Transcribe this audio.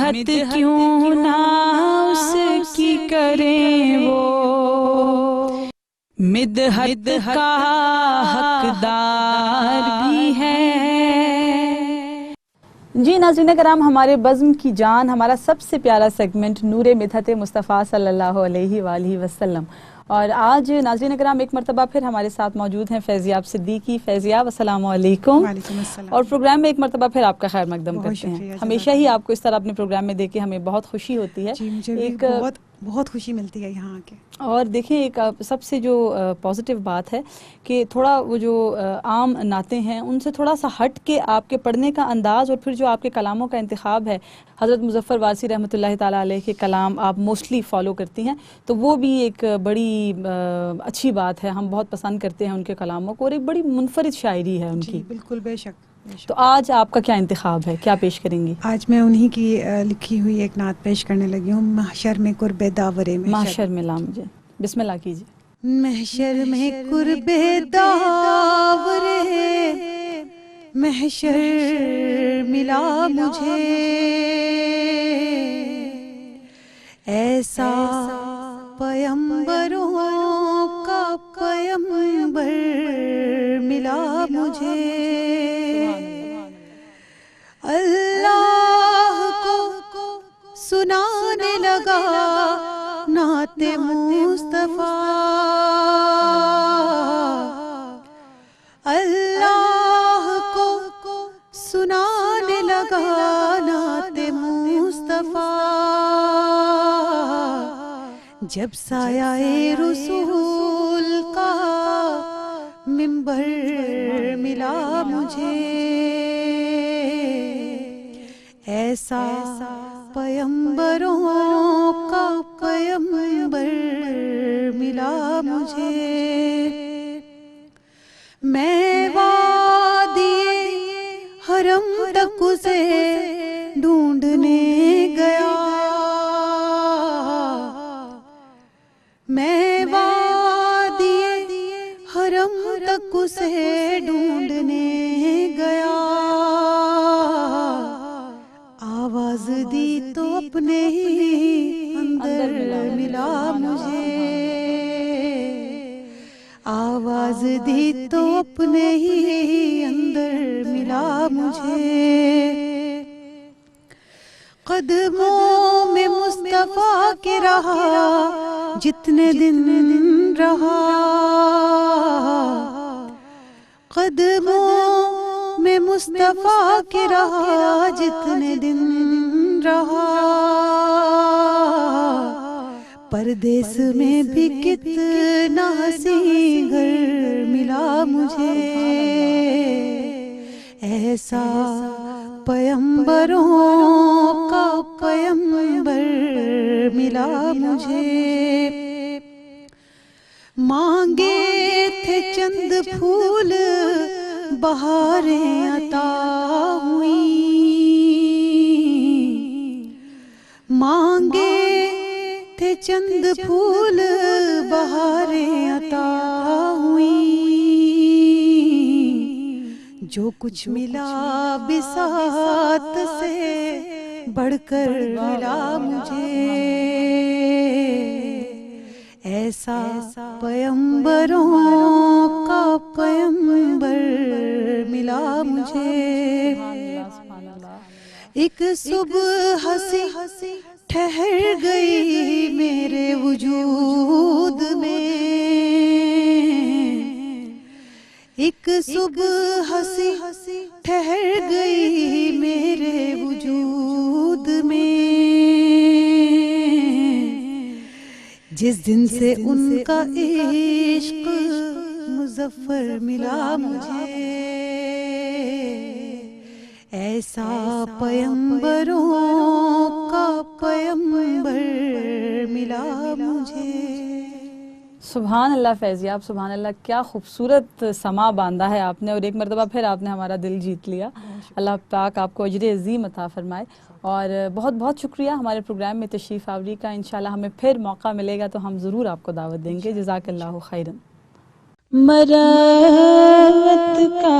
मिदहत क्यों ना उसकी करें वो, मिदहत का हकदार भी है। जी नाज़रीन कराम, हमारे बज़्म की जान, हमारा सबसे प्यारा सेगमेंट नूरे मिदहत मुस्तफ़ा सल्लल्लाहु अलैहि वसल्लम। और आज नाज़रीन कराम एक मरतबा फिर हमारे साथ मौजूद हैं फैज़ियाब सिद्दीकी। फैज़ियाब अस्सलामु अलैकुम। वालेकुम अस्सलाम। और प्रोग्राम में एक मरतबा फिर आपका खैर मकदम करते हैं। हमेशा ही आपको इस तरह अपने प्रोग्राम में देख के हमें बहुत खुशी होती है। जी, मुझे भी बहुत खुशी मिलती है यहाँ आके। और देखिए एक सबसे जो पॉजिटिव बात है कि थोड़ा वो जो आम नाते हैं उनसे थोड़ा सा हट के आपके पढ़ने का अंदाज़ और फिर जो आपके कलामों का इंतखाब है, हज़रत मुज़फ़्फ़र वारसी रहमतुल्लाहि ताला अलैह के कलाम आप मोस्टली फ़ॉलो करती हैं, तो वो भी एक बड़ी अच्छी बात है। हम बहुत पसंद करते हैं उनके कलामों को और एक बड़ी मुनफरिद शायरी है उनकी। बिल्कुल, बेशक। तो आज आपका क्या इंतखाब है, क्या पेश करेंगी? आज मैं उन्हीं की लिखी हुई एक नात पेश करने लगी हूँ, महशर में कुर्बे दावरे में। महशर में ला मुझे, बिस्मिल्लाह कीजिए। महशर में कुर्बे दावरे, महशर मिला मुझे, ऐसा पयंबरों का पयंबर मिला मुझे। अल्लाह को सुनाने लगा नाते मुस्तफा, अल्लाह को सुनाने लगा नाते मुस्तफा। जब साया-ए रसूल का मिंबर मिला मुझे, ऐसा पयंबरों का पयंबर मिला मुझे। मैं वादिए हरम तक उसे ढूंढने गया, मैं वादिए हरम तक उसे ढूंढने गया। आवाज दी तो अपने ही अंदर मिला मुझे, आवाज दी तो अपने ही अंदर मिला मुझे। कदमों में मुस्तफा के रहा जितने दिन रहा, कदमों में मुस्तफा के रहा जितने दिन रहा। परदेस में भी कितना हसी घर मिला मुझे, ऐसा पयंबरों का पयंबर मिला मुझे। मांगे थे चंद फूल बहारें अता हुई, मांगे थे चंद फूल बहारें अता हुई। जो कुछ मिला बिसात से बढ़कर मिला मुझे, ऐसा पयंबरों का पयंबर मिला मुझे। एक सुबह हंसी ठहर गई मेरे वजूद में, एक सुबह हंसी ठहर गई मेरे वजूद में। जिस दिन से उनका इश्क मुज़फ़्फ़र मिला मुझे, ऐसा पयंबरों का पयंबर मिला मुझे। सुभान अल्लाह फैज़ियाब, सुभान अल्लाह, क्या खूबसूरत समा बांधा है आपने और एक मरतबा फिर आपने हमारा दिल जीत लिया। अल्लाह पाक आपको अजर अज़ीम अता फरमाए और बहुत बहुत शुक्रिया हमारे प्रोग्राम में तशरीफ़ आवरी का। इंशाल्लाह हमें फिर मौका मिलेगा तो हम ज़रूर आपको दावत देंगे। जज़ाकल्लाहु खैरन। मरवत का